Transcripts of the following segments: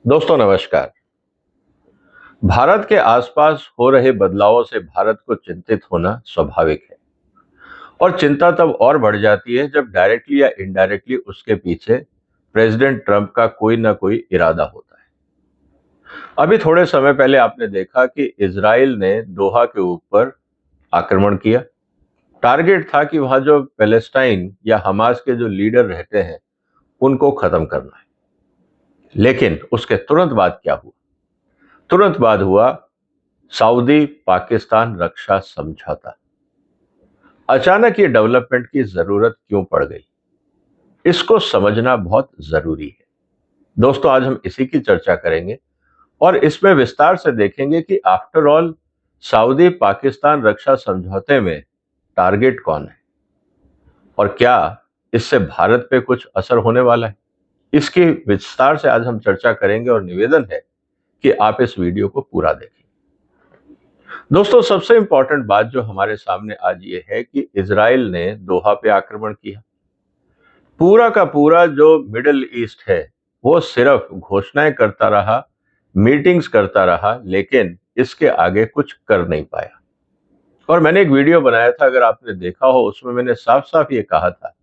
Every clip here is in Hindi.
दोस्तों नमस्कार। भारत के आसपास हो रहे बदलावों से भारत को चिंतित होना स्वाभाविक है और चिंता तब और बढ़ जाती है जब डायरेक्टली या इनडायरेक्टली उसके पीछे प्रेसिडेंट ट्रंप का कोई ना कोई इरादा होता है। अभी थोड़े समय पहले आपने देखा कि इजराइल ने दोहा के ऊपर आक्रमण किया। टारगेट था कि वहां जो पैलेस्टाइन या हमास के जो लीडर रहते हैं उनको खत्म करना है। लेकिन उसके तुरंत बाद क्या हुआ? तुरंत बाद हुआ सऊदी पाकिस्तान रक्षा समझौता। अचानक ये डेवलपमेंट की जरूरत क्यों पड़ गई, इसको समझना बहुत जरूरी है। दोस्तों आज हम इसी की चर्चा करेंगे और इसमें विस्तार से देखेंगे कि आफ्टर ऑल सऊदी पाकिस्तान रक्षा समझौते में टारगेट कौन है और क्या इससे भारत पे कुछ असर होने वाला है। इसकी विस्तार से आज हम चर्चा करेंगे और निवेदन है कि आप इस वीडियो को पूरा देखें। दोस्तों सबसे इंपॉर्टेंट बात जो हमारे सामने आज ये है कि इजराइल ने दोहा पे आक्रमण किया। पूरा का पूरा जो मिडिल ईस्ट है वो सिर्फ घोषणाएं करता रहा, मीटिंग्स करता रहा, लेकिन इसके आगे कुछ कर नहीं पाया। और मैंने एक वीडियो बनाया था, अगर आपने देखा हो, उसमें मैंने साफ साफ ये कहा था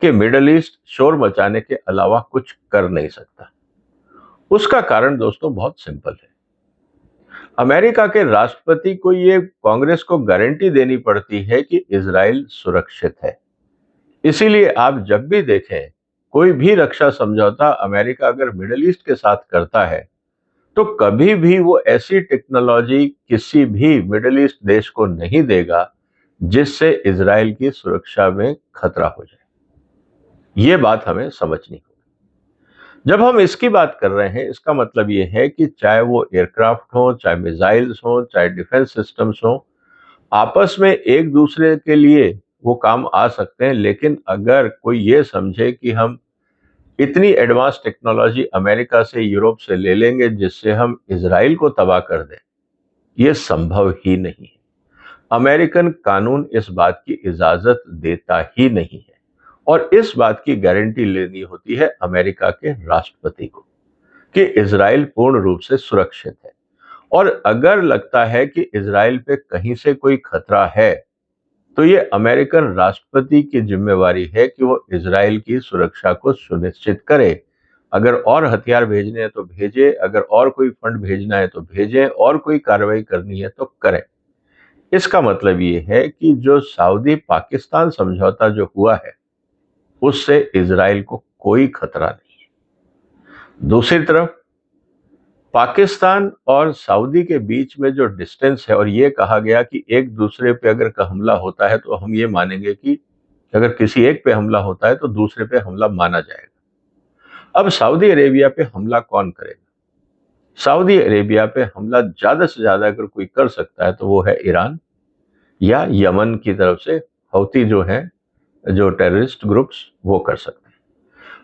कि मिडिल ईस्ट शोर मचाने के अलावा कुछ कर नहीं सकता। उसका कारण दोस्तों बहुत सिंपल है। अमेरिका के राष्ट्रपति को ये कांग्रेस को गारंटी देनी पड़ती है कि इजराइल सुरक्षित है। इसीलिए आप जब भी देखें कोई भी रक्षा समझौता अमेरिका अगर मिडिल ईस्ट के साथ करता है तो कभी भी वो ऐसी टेक्नोलॉजी किसी भी मिडिल ईस्ट देश को नहीं देगा जिससे इजराइल की सुरक्षा में खतरा हो जाए। ये बात हमें समझनी होगी। जब हम इसकी बात कर रहे हैं इसका मतलब ये है कि चाहे वो एयरक्राफ्ट हो, चाहे मिसाइल्स हो, चाहे डिफेंस सिस्टम्स हो, आपस में एक दूसरे के लिए वो काम आ सकते हैं। लेकिन अगर कोई ये समझे कि हम इतनी एडवांस टेक्नोलॉजी अमेरिका से, यूरोप से ले लेंगे जिससे हम इजराइल को तबाह कर दें, ये संभव ही नहीं है। अमेरिकन कानून इस बात की इजाजत देता ही नहीं है और इस बात की गारंटी लेनी होती है अमेरिका के राष्ट्रपति को कि इजराइल पूर्ण रूप से सुरक्षित है। और अगर लगता है कि इजराइल पे कहीं से कोई खतरा है तो ये अमेरिकन राष्ट्रपति की जिम्मेवारी है कि वो इजराइल की सुरक्षा को सुनिश्चित करे। अगर और हथियार भेजने हैं तो भेजे, अगर और कोई फंड भेजना है तो भेजें, और कोई कार्रवाई करनी है तो करें। इसका मतलब ये है कि जो सऊदी पाकिस्तान समझौता जो हुआ है उससे इजराइल को कोई खतरा नहीं है। दूसरी तरफ पाकिस्तान और सऊदी के बीच में जो डिस्टेंस है, और ये कहा गया कि एक दूसरे पे अगर हमला होता है तो हम ये मानेंगे कि अगर किसी एक पे हमला होता है तो दूसरे पे हमला माना जाएगा। अब सऊदी अरेबिया पे हमला कौन करेगा? सऊदी अरेबिया पे हमला ज्यादा से ज्यादा अगर कोई कर सकता है तो वो है ईरान या यमन की तरफ से हौती जो है, जो टेररिस्ट ग्रुप्स, वो कर सकते हैं।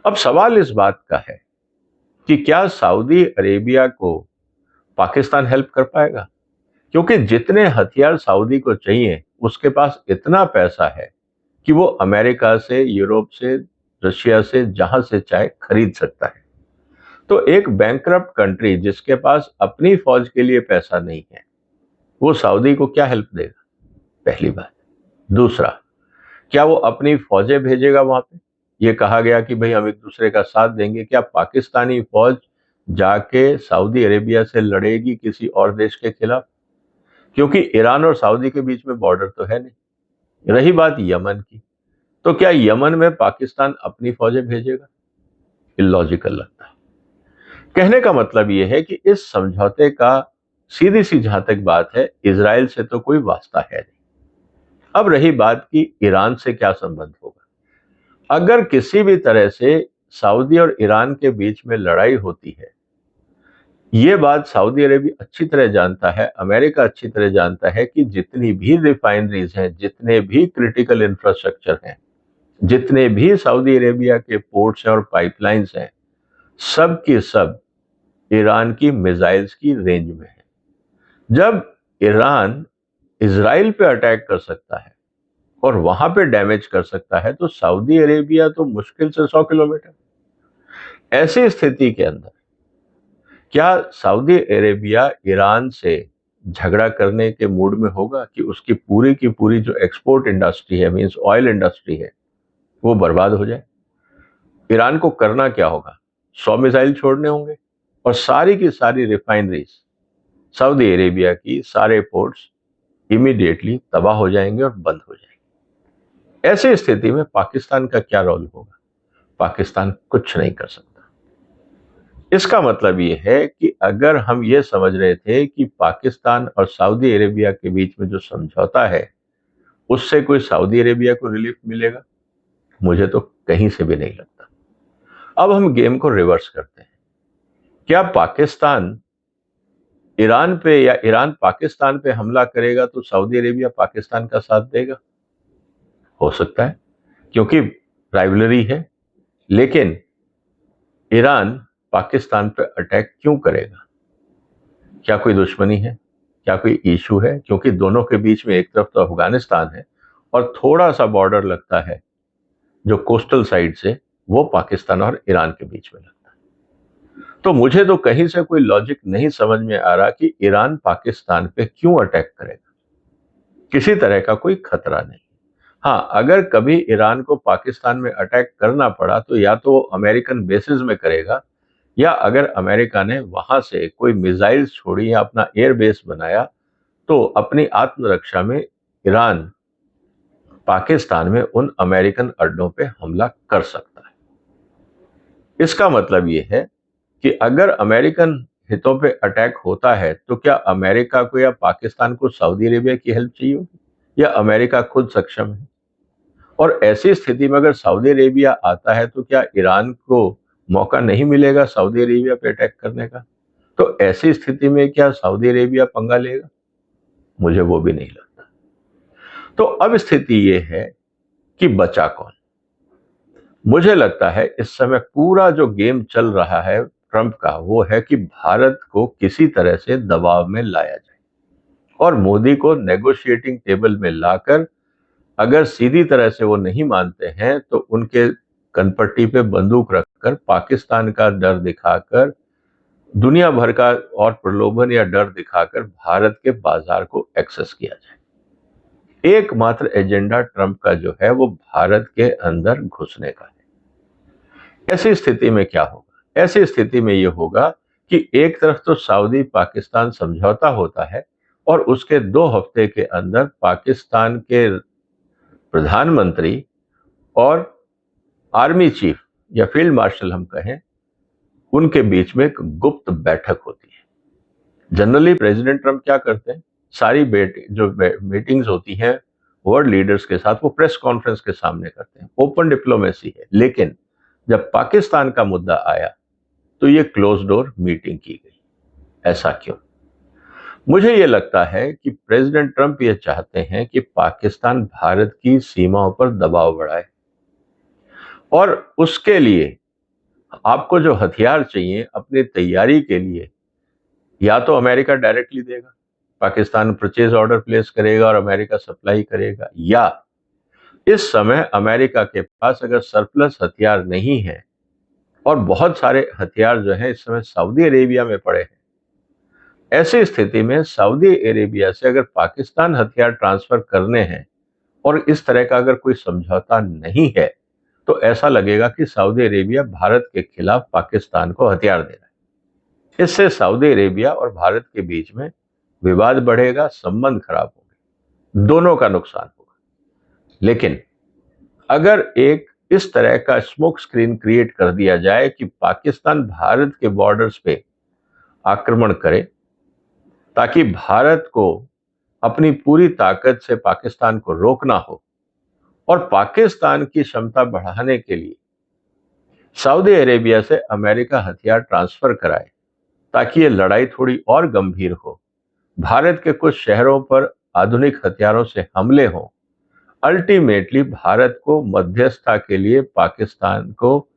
अब सवाल इस बात का है कि क्या सऊदी अरेबिया को पाकिस्तान हेल्प कर पाएगा? क्योंकि जितने हथियार सऊदी को चाहिए उसके पास इतना पैसा है कि वो अमेरिका से, यूरोप से, रशिया से, जहां से चाहे खरीद सकता है। तो एक बैंकरप्ट कंट्री जिसके पास अपनी फौज के लिए पैसा नहीं है वो सऊदी को क्या हेल्प देगा? पहली बात। दूसरा, क्या वो अपनी फौजें भेजेगा वहां पे? ये कहा गया कि भाई हम एक दूसरे का साथ देंगे। क्या पाकिस्तानी फौज जाके सऊदी अरेबिया से लड़ेगी किसी और देश के खिलाफ? क्योंकि ईरान और सऊदी के बीच में बॉर्डर तो है नहीं। रही बात यमन की, तो क्या यमन में पाकिस्तान अपनी फौजें भेजेगा? इलॉजिकल लगता है। कहने का मतलब यह है कि इस समझौते का सीधी सी जहां तक बात है, इजराइल से तो कोई वास्ता है नहीं। अब रही बात कि ईरान से क्या संबंध होगा। अगर किसी भी तरह से सऊदी और ईरान के बीच में लड़ाई होती है, ये बात सऊदी अरेबिया अच्छी तरह जानता है, अमेरिका अच्छी तरह जानता है कि जितनी भी रिफाइनरीज हैं, जितने भी क्रिटिकल इंफ्रास्ट्रक्चर हैं, जितने भी सऊदी अरेबिया के पोर्ट्स हैं और पाइपलाइंस हैं, सब के सब ईरान की मिसाइल्स की रेंज में है। जब ईरान इजराइल पे अटैक कर सकता है और वहां पे डैमेज कर सकता है तो सऊदी अरेबिया तो मुश्किल से 100 किलोमीटर। ऐसी स्थिति के अंदर क्या सऊदी अरेबिया ईरान से झगड़ा करने के मूड में होगा कि उसकी पूरी की पूरी जो एक्सपोर्ट इंडस्ट्री है, मींस ऑयल इंडस्ट्री है, वो बर्बाद हो जाए? ईरान को करना क्या होगा? 100 मिसाइल छोड़ने होंगे और सारी की सारी रिफाइनरीज, सऊदी अरेबिया की सारे पोर्ट्स इमीडिएटली तबाह हो जाएंगे और बंद हो जाएंगे। ऐसी स्थिति में पाकिस्तान का क्या रोल होगा? पाकिस्तान कुछ नहीं कर सकता। इसका मतलब ये है कि अगर हम ये समझ रहे थे कि पाकिस्तान और सऊदी अरेबिया के बीच में जो समझौता है उससे कोई सऊदी अरेबिया को रिलीफ मिलेगा, मुझे तो कहीं से भी नहीं लगता। अब हम गेम को रिवर्स करते हैं। क्या पाकिस्तान ईरान पे या ईरान पाकिस्तान पे हमला करेगा तो सऊदी अरेबिया पाकिस्तान का साथ देगा? हो सकता है, क्योंकि राइवलरी है। लेकिन ईरान पाकिस्तान पे अटैक क्यों करेगा? क्या कोई दुश्मनी है? क्या कोई इशू है? क्योंकि दोनों के बीच में एक तरफ तो अफगानिस्तान है और थोड़ा सा बॉर्डर लगता है जो कोस्टल साइड से, वो पाकिस्तान और ईरान के बीच में लगता है। तो मुझे तो कहीं से कोई लॉजिक नहीं समझ में आ रहा कि ईरान पाकिस्तान पे क्यों अटैक करेगा। किसी तरह का कोई खतरा नहीं। हाँ, अगर कभी ईरान को पाकिस्तान में अटैक करना पड़ा तो या तो अमेरिकन बेसिस में करेगा, या अगर अमेरिका ने वहां से कोई मिसाइल छोड़ी या अपना एयर बेस बनाया तो अपनी आत्मरक्षा में ईरान पाकिस्तान में उन अमेरिकन अड्डों पे हमला कर सकता है। इसका मतलब ये है कि अगर अमेरिकन हितों पे अटैक होता है तो क्या अमेरिका को या पाकिस्तान को सऊदी अरेबिया की हेल्प चाहिए होगी, या अमेरिका खुद सक्षम है? और ऐसी स्थिति में अगर सऊदी अरेबिया आता है तो क्या ईरान को मौका नहीं मिलेगा सऊदी अरेबिया पे अटैक करने का? तो ऐसी स्थिति में क्या सऊदी अरेबिया पंगा लेगा? मुझे वो भी नहीं लगता। तो अब स्थिति ये है कि बचा कौन? मुझे लगता है इस समय पूरा जो गेम चल रहा है ट्रंप का, वो है कि भारत को किसी तरह से दबाव में लाया जाए और मोदी को नेगोशिएटिंग टेबल में लाकर, अगर सीधी तरह से वो नहीं मानते हैं तो उनके कनपट्टी पे बंदूक रखकर, पाकिस्तान का डर दिखाकर, दुनिया भर का और प्रलोभन या डर दिखाकर भारत के बाजार को एक्सेस किया जाए। एकमात्र एजेंडा ट्रंप का जो है वो भारत के अंदर घुसने का है। ऐसी स्थिति में क्या होगा? ऐसी स्थिति में ये होगा कि एक तरफ तो सऊदी पाकिस्तान समझौता होता है और उसके 2 हफ्ते के अंदर पाकिस्तान के प्रधानमंत्री और आर्मी चीफ या फील्ड मार्शल हम कहें, उनके बीच में एक गुप्त बैठक होती है। जनरली प्रेसिडेंट ट्रंप क्या करते हैं, सारी मीटिंग्स होती हैं वर्ल्ड लीडर्स के साथ, वो प्रेस कॉन्फ्रेंस के सामने करते हैं, ओपन डिप्लोमेसी है। लेकिन जब पाकिस्तान का मुद्दा आया तो ये क्लोज डोर मीटिंग की गई। ऐसा क्यों? मुझे ये लगता है कि प्रेसिडेंट ट्रंप ये चाहते हैं कि पाकिस्तान भारत की सीमाओं पर दबाव बढ़ाए, और उसके लिए आपको जो हथियार चाहिए अपनी तैयारी के लिए, या तो अमेरिका डायरेक्टली देगा, पाकिस्तान परचेज ऑर्डर प्लेस करेगा और अमेरिका सप्लाई करेगा, या इस समय अमेरिका के पास अगर सरप्लस हथियार नहीं है और बहुत सारे हथियार जो है इस समय सऊदी अरेबिया में पड़े हैं, ऐसी स्थिति में सऊदी अरेबिया से अगर पाकिस्तान हथियार ट्रांसफर करने हैं और इस तरह का अगर कोई समझौता नहीं है तो ऐसा लगेगा कि सऊदी अरेबिया भारत के खिलाफ पाकिस्तान को हथियार दे रहा है। इससे सऊदी अरेबिया और भारत के बीच में विवाद बढ़ेगा, संबंध खराब होंगे, दोनों का नुकसान होगा। लेकिन अगर एक इस तरह का स्मोक स्क्रीन क्रिएट कर दिया जाए कि पाकिस्तान भारत के बॉर्डर्स पे आक्रमण करे, ताकि भारत को अपनी पूरी ताकत से पाकिस्तान को रोकना हो और पाकिस्तान की क्षमता बढ़ाने के लिए सऊदी अरेबिया से अमेरिका हथियार ट्रांसफर कराए, ताकि ये लड़ाई थोड़ी और गंभीर हो, भारत के कुछ शहरों पर आधुनिक हथियारों से हमले हों, अल्टीमेटली भारत को मध्यस्थता के लिए पाकिस्तान को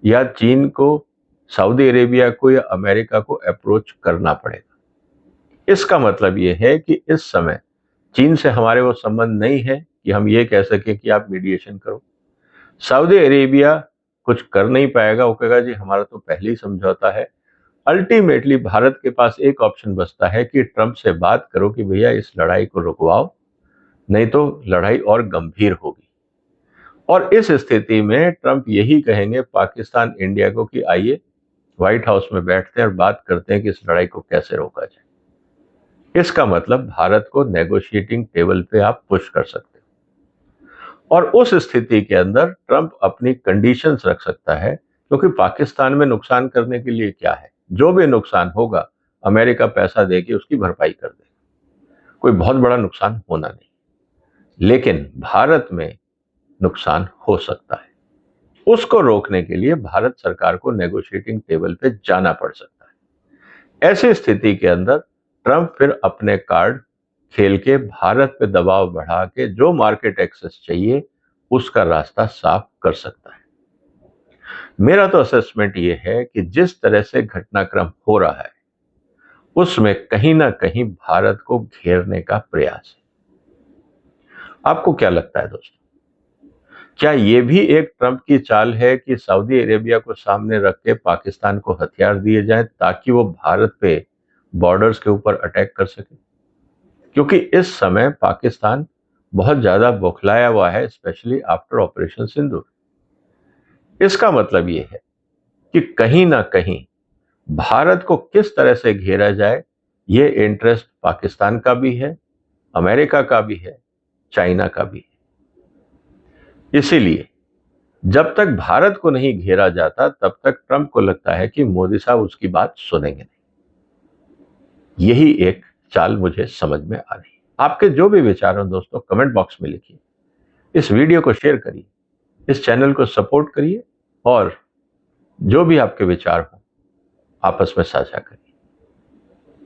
या चीन को, सऊदी अरेबिया को या अमेरिका को अप्रोच करना पड़ेगा। इसका मतलब यह है कि इस समय चीन से हमारे वो संबंध नहीं है कि हम ये कह सकें कि आप मीडिएशन करो। सऊदी अरेबिया कुछ कर नहीं पाएगा, वो कहेगा जी हमारा तो पहले ही समझौता है। अल्टीमेटली भारत के पास एक ऑप्शन बचता है कि ट्रंप से बात करो कि भैया इस लड़ाई को रुकवाओ, नहीं तो लड़ाई और गंभीर होगी। और इस स्थिति में ट्रंप यही कहेंगे पाकिस्तान इंडिया को कि आइए व्हाइट हाउस में बैठते हैं और बात करते हैं कि इस लड़ाई को कैसे रोका जाए। इसका मतलब भारत को नेगोशिएटिंग टेबल पे आप पुश कर सकते हो और उस स्थिति के अंदर ट्रंप अपनी कंडीशंस रख सकता है, क्योंकि पाकिस्तान में नुकसान करने के लिए क्या है, जो भी नुकसान होगा अमेरिका पैसा देके उसकी भरपाई कर देगा, कोई बहुत बड़ा नुकसान होना नहीं, लेकिन भारत में नुकसान हो सकता है। उसको रोकने के लिए भारत सरकार को नेगोशिएटिंग टेबल पे जाना पड़ सकता है। ऐसी स्थिति के अंदर ट्रंप फिर अपने कार्ड खेल के भारत पे दबाव बढ़ा के जो मार्केट एक्सेस चाहिए उसका रास्ता साफ कर सकता है। मेरा तो असेसमेंट ये है कि जिस तरह से घटनाक्रम हो रहा है उसमें कहीं ना कहीं भारत को घेरने का प्रयास है। आपको क्या लगता है दोस्तों? क्या यह भी एक ट्रंप की चाल है कि सऊदी अरेबिया को सामने रख के पाकिस्तान को हथियार दिए जाएं ताकि वो भारत पे बॉर्डर्स के ऊपर अटैक कर सके? क्योंकि इस समय पाकिस्तान बहुत ज्यादा बौखलाया हुआ है, स्पेशली आफ्टर ऑपरेशन सिंदूर। इसका मतलब ये है कि कहीं ना कहीं भारत को किस तरह से घेरा जाए, ये इंटरेस्ट पाकिस्तान का भी है, अमेरिका का भी है, चाइना का भी है। इसीलिए जब तक भारत को नहीं घेरा जाता तब तक ट्रंप को लगता है कि मोदी साहब उसकी बात सुनेंगे नहीं। यही एक चाल मुझे समझ में आ रही है। आपके जो भी विचार हो दोस्तों कमेंट बॉक्स में लिखिए, इस वीडियो को शेयर करिए, इस चैनल को सपोर्ट करिए और जो भी आपके विचार हो आपस में साझा करिए।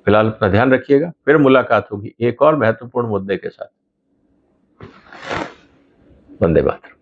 फिलहाल अपना ध्यान रखिएगा, फिर मुलाकात होगी एक और महत्वपूर्ण मुद्दे के साथ। वंदे मातरम।